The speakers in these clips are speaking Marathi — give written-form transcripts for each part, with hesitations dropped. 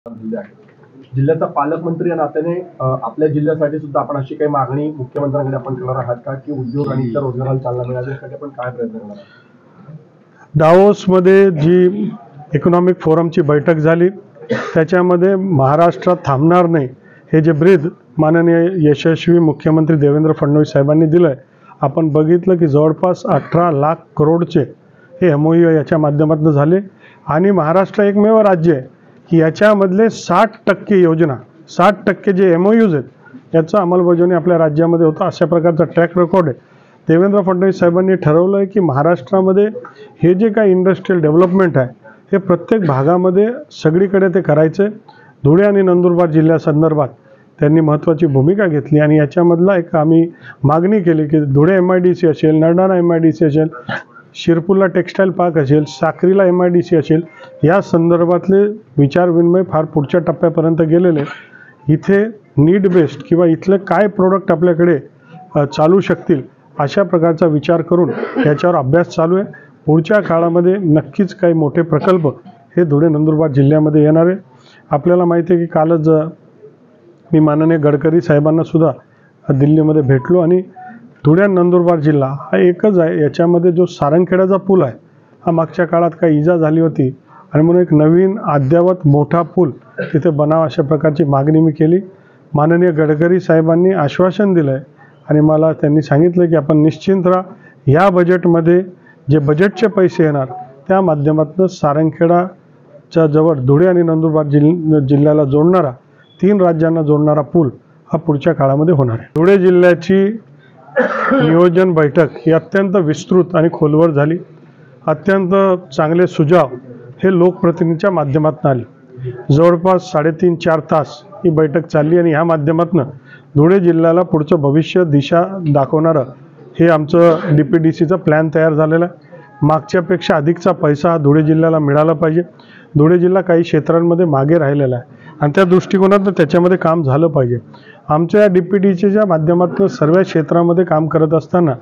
दिले आहेत। जिल्ह्याचा पालकमंत्री या नात्याने आपल्या जिल्ह्यासाठी सुद्धा आपण अशी काही मागणी मुख्यमंत्र्यांकडे आपण करणार आहात का की उद्योग आणि इतर रोजगाराला चालना मिळावी यासाठी आपण काय प्रयत्न करणार आहात? दावोसमध्ये जी इकॉनॉमिक फोरमची बैठक झाली त्याच्यामध्ये महाराष्ट्रात थांबणार नाही हे जे ब्रीद माननीय यशस्वी मुख्यमंत्री देवेंद्र फडणवीस साहेबांनी दिलंय, आपण बघितलं की जवळपास 18 लाख करोडचे हे MOU याच्या माध्यमातून झाले आणि महाराष्ट्र एकमेव राज्य आहे की याच्यामधले 60% योजना 60% जे MOUs आहेत याचं अंमलबजावणी आपल्या राज्यामध्ये होतं। अशा प्रकारचा ट्रॅक रेकॉर्ड आहे। देवेंद्र फडणवीस साहेबांनी ठरवलं आहे की महाराष्ट्रामध्ये हे जे काही इंडस्ट्रियल डेव्हलपमेंट आहे हे प्रत्येक भागामध्ये सगळीकडे ते करायचं आहे। धुळे आणि नंदुरबार जिल्ह्यासंदर्भात त्यांनी महत्त्वाची भूमिका घेतली आणि याच्यामधला एक आम्ही मागणी केली की धुळे MIDC असेल, नरडाणा MIDC असेल, शिरपूरला टेक्स्टाईल पार्क असेल, साक्रीला MIDC असेल, या संदर्भातले विचारविनिमय फार पुढच्या टप्प्यापर्यंत गेलेले। इथे नीड बेस्ड किंवा इथले काय प्रोडक्ट आपल्याकडे चालू शकतील अशा प्रकारचा विचार करून याच्यावर अभ्यास चालू आहे। पुढच्या काळामध्ये नक्कीच काही मोठे प्रकल्प हे धुळे नंदुरबार जिल्ह्यामध्ये येणार आहे। आपल्याला माहिती आहे की कालच मी माननीय गडकरी साहेबांना सुद्धा दिल्लीमध्ये भेटलो आणि धुळे नंदुरबार जिल्हा हा एकच आहे, याच्यामध्ये जो सारंगखेड्याचा पूल आहे हा मागच्या काळात काही इजा झाली होती आणि म्हणून एक नवीन अद्ययावत मोठा पूल तिथे बनावा अशा प्रकारची मागणी मी केली। माननीय गडकरी साहेबांनी आश्वासन दिलं आहे आणि मला त्यांनी सांगितलं की आपण निश्चिंत राहा, या बजेटमध्ये जे बजेटचे पैसे येणार त्या माध्यमातून सारंगखेडाच्या जवळ धुळे आणि नंदुरबार जिल्ह्याला जोडणारा 3 राज्यांना जोडणारा पूल हा पुढच्या काळामध्ये होणार आहे। धुळे जिल्ह्याची नियोजन बैठक ही अत्यंत विस्तृत आणि खोलवर झाली। अत्यंत चांगले सुझाव हे लोकप्रतिनिधींच्या माध्यमातून आले। जवळपास 3.5-4 तास ही बैठक चालली आणि ह्या माध्यमातून धुळे जिल्ह्याला पुढचं भविष्य दिशा दाखवणारं हे आमचं DPDCचं प्लॅन तयार झालेलं आहे। मागच्यापेक्षा अधिकचा पैसा हा धुळे जिल्ह्याला मिळाला पाहिजे। धुळे जिल्हा काही क्षेत्रांमध्ये मागे राहिलेला आहे आणि त्या दृष्टिकोनातून त्याच्यामध्ये काम झालं पाहिजे। आमच्या DPDCच्या माध्यमातून सर्व क्षेत्रामध्ये काम करत असताना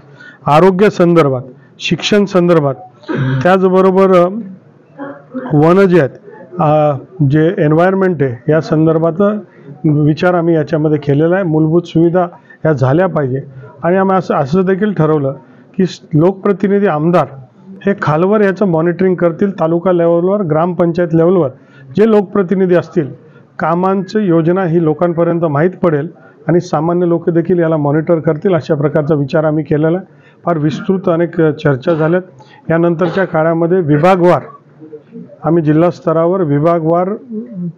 आरोग्य संदर्भात, शिक्षण संदर्भात, त्याचबरोबर वन जे आहेत जे एन्व्हायरमेंट आहे या संदर्भात विचार आम्ही याच्यामध्ये केलेला आहे। मूलभूत सुविधा ह्या झाल्या पाहिजे आणि आम्ही असं देखील ठरवलं की लोकप्रतिनिधी आमदार हे खालवर याचं मॉनिटरिंग करतील। तालुका लेवलवर, ग्रामपंचायत लेवलवर जे लोकप्रतिनिधी असतील कामांची योजना ही लोकांपर्यंत माहीत पडेल आणि सामान्य लोक देखील याला मॉनिटर करतील अशा प्रकारचा विचार आम्ही केलेला आहे। फार विस्तृत अनेक चर्चा झाल्यात। यानंतरच्या काळामध्ये विभागवार आम्ही जिल्हा स्तरावर विभागवार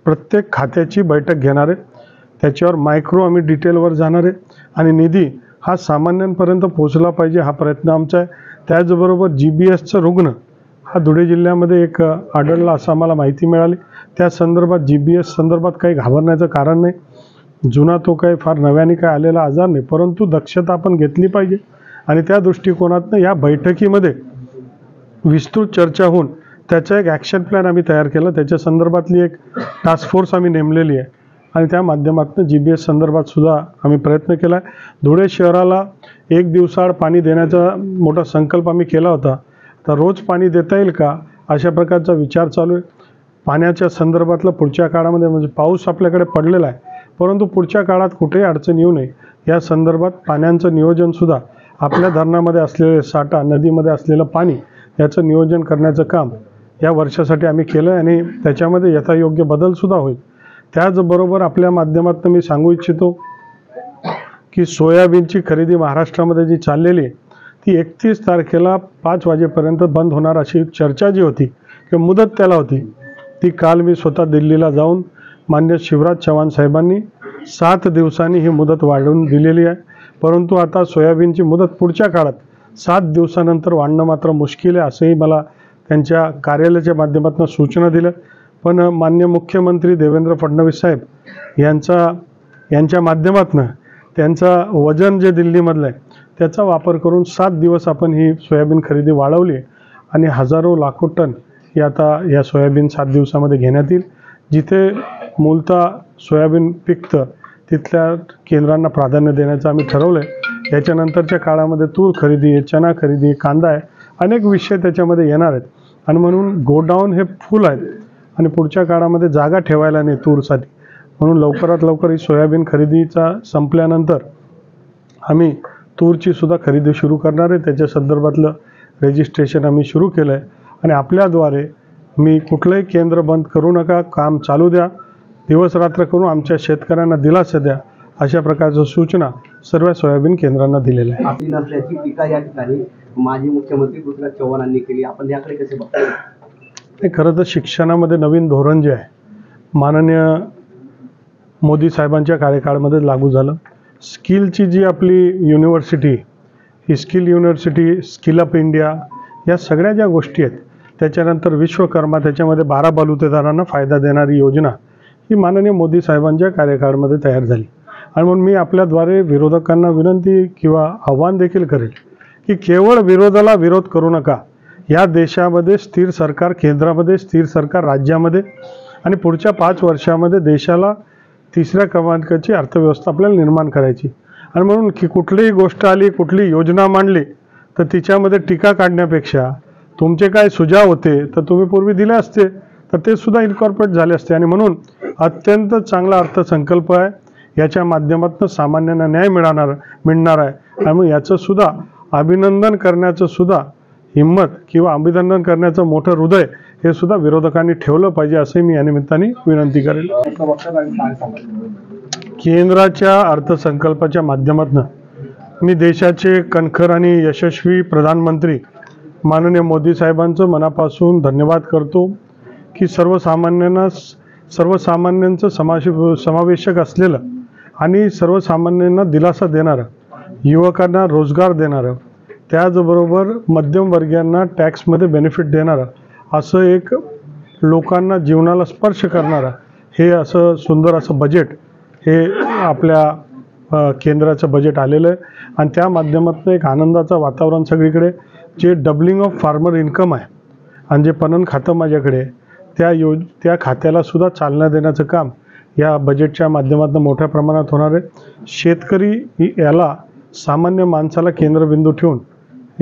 प्रत्येक खात्याची बैठक घेणार आहे। त्याच्यावर मायक्रो आम्ही डिटेलवर जाणार आहे आणि निधी हा सामान्यांपर्यंत पोहोचला पाहिजे हा प्रयत्न आमचा आहे। त्याचबरोबर GBSचं रुग्ण हा धुळे जिल्ह्यामध्ये एक आढळला असं आम्हाला माहिती मिळाली। त्या संदर्भात GBS संदर्भात काही घाबरण्याचं कारण नाही। जुना तो काही फार नव्याने काय आलेला आजार नाही, परंतु दक्षता आपण घेतली पाहिजे आणि त्या दृष्टिकोनातून या बैठकीमध्ये विस्तृत चर्चा होऊन त्याचा एक ॲक्शन प्लॅन आम्ही तयार केला। त्याच्या संदर्भातली एक टास्क फोर्स आम्ही नेमलेली आहे आणि त्या माध्यमातून GBS संदर्भात सुद्धा आम्ही प्रयत्न केला आहे। धुळे शहराला 1 दिवसाआड पाणी देण्याचा मोठा संकल्प आम्ही केला होता, तर रोज पाणी देता येईल का अशा प्रकारचा विचार चालू आहे। पाण्याच्या संदर्भातलं पुढच्या काळामध्ये म्हणजे पाऊस आपल्याकडे पडलेला आहे, परंतु पुढच्या काळात कुठेही अडचण येऊ नये या संदर्भात पाण्याचं नियोजनसुद्धा आपल्या धरणामध्ये असलेले साठा, नदीमध्ये असलेलं पाणी याचं नियोजन करण्याचं काम या वर्षासाठी आम्ही केलं आहे आणि त्याच्यामध्ये यथायोग्य बदलसुद्धा होईल। त्याचबरोबर आपल्या माध्यमातून मी सांगू इच्छितो की सोयाबीनची खरेदी महाराष्ट्रामध्ये जी चाललेली आहे ती 31 तारखेला 5 वाजेपर्यंत बंद होणार अशी चर्चा जी होती किंवा मुदत त्याला होती ती काल मी स्वतः दिल्लीला जाऊन माननीय शिवराज चव्हाण साहेबांनी 7 दिवसांनी ही मुदत वाढवून दिलेली आहे। परंतु आता सोयाबीनची मुदत पुढच्या काळात 7 दिवसानंतर वाढणं मात्र मुश्किल आहे असंही मला त्यांच्या कार्यालयाच्या माध्यमातून सूचना दिल्या। पण माननीय मुख्यमंत्री देवेंद्र फडणवीस साहेब यांच्या माध्यमातून त्यांचा वजन जे दिल्लीमधलं आहे त्याचा वापर करून 7 दिवस आपण ही सोयाबीन खरेदी वाढवली आणि हजारो लाखो टन ही आता या सोयाबीन 7 दिवसामध्ये घेण्यात येईल। जिथे मूलतः सोयाबीन पिकतं तिथल्या केंद्रांना प्राधान्य देण्याचं आम्ही ठरवलं आहे। याच्यानंतरच्या काळामध्ये तूर खरेदी आहे, चना खरेदी, कांदा आहे, अनेक विषय त्याच्यामध्ये येणार आहेत आणि म्हणून गोडाऊन हे फुल आहेत आणि पुढच्या काळामध्ये जागा ठेवायला नाही तूरसाठी. म्हणून लवकरात लवकर ही सोयाबीन खरेदीचा संपल्यानंतर आम्ही तूरची सुद्धा खरेदी सुरू करणार आहे. त्याच्या संदर्भातलं रजिस्ट्रेशन आम्ही सुरू केलं आहे आणि आपल्याद्वारे मी कुठलंही केंद्र बंद करू नका, काम चालू द्या, दिवस रात्र करून आमच्या शेतकऱ्यांना दिलासा द्या, अशा प्रकारच्या सूचना सर्व सोयाबीन केंद्रांना दिलेल्या आहे. आपली नसल्याची टीका या ठिकाणी माजी मुख्यमंत्री पृथ्वीराज चव्हाणांनी केली. आपण याकडे कसे बघतो? हे खरं तर शिक्षणामध्ये नवीन धोरण जे आहे माननीय मोदी साहेबांच्या कार्यकाळामध्ये लागू झालं. स्किलची जी आपली युनिव्हर्सिटी, ही skill university, skill up India, या सगळ्या ज्या गोष्टी आहेत, त्याच्यानंतर विश्वकर्मा, त्याच्यामध्ये 12 बलुतेदारांना फायदा देणारी योजना ही माननीय मोदी साहेबांच्या कार्यकाळामध्ये तयार झाली. आणि म्हणून मी आपल्याद्वारे विरोधकांना विनंती किंवा आव्हान देखील करेल की केवळ विरोधाला विरोध करू नका. या देशामध्ये स्थिर सरकार केंद्रामध्ये, स्थिर सरकार राज्यामध्ये आणि पुढच्या 5 वर्षामध्ये देशाला 3ऱ्या क्रमांकाची अर्थव्यवस्था आपल्याला निर्माण करायची. आणि म्हणून की कुठलीही गोष्ट आली, कुठली योजना मांडली तर तिच्यामध्ये टीका काढण्यापेक्षा तुमचे काय सुझाव होते तर तुम्ही पूर्वी दिले असते तर ते सुद्धा इन्कॉर्पोरेट झाले असते. आणि म्हणून अत्यंत चांगला अर्थसंकल्प आहे. याच्या माध्यमातून सामान्यांना न्याय मिळणार आहे. आणि मग याचं सुद्धा अभिनंदन करण्याचं सुद्धा हिंमत किंवा अभिनंदन करण्याचं मोठं हृदय हे सुद्धा विरोधकांनी ठेवलं पाहिजे, असंही मी या निमित्ताने विनंती करेल. केंद्राच्या अर्थसंकल्पाच्या माध्यमातून मी देशाचे कणखर आणि यशस्वी प्रधानमंत्री माननीय मोदी साहेबांचं मनापासून धन्यवाद करतो की सर्वसामान्यांचं समावेशक असलेलं आणि सर्वसामान्यांना दिलासा देणारं, युवकांना रोजगार देणारं, त्याचबरोबर मध्यमवर्गीयांना टॅक्समध्ये बेनिफिट देणारं, असं एक लोकांना जीवनाला स्पर्श करणारं हे असं सुंदर असं बजेट हे आपल्या केंद्राचं बजेट आलेलं आहे. आणि त्या माध्यमातून एक आनंदाचं वातावरण सगळीकडे. जे डबलिंग ऑफ फार्मर इन्कम आहे आणि जे पणन खातं माझ्याकडे, त्या खात्याला सुद्धा चालना देण्याचं काम या बजेटच्या माध्यमातून मोठ्या प्रमाणात होणार आहे. शेतकरी याला सामान्य माणसाला केंद्रबिंदू ठेवून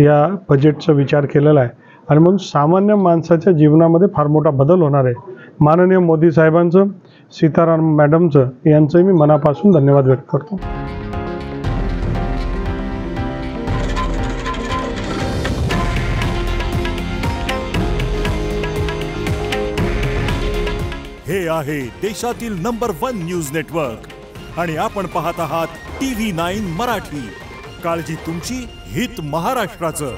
या बजेटचा विचार केलेला आहे. आणि म्हणून सामान्य माणसाच्या जीवनामध्ये फार मोठा बदल होणार आहे. माननीय मोदी साहेबांचं, सीताराम मॅडमचं यांचंही मी मनापासून धन्यवाद व्यक्त करतो. हे आहे देशातील नंबर 1 न्यूज नेटवर्क आणि आपण पाहत आहात TV9 मराठी. काळजी तुमची, हित महाराष्ट्राचं.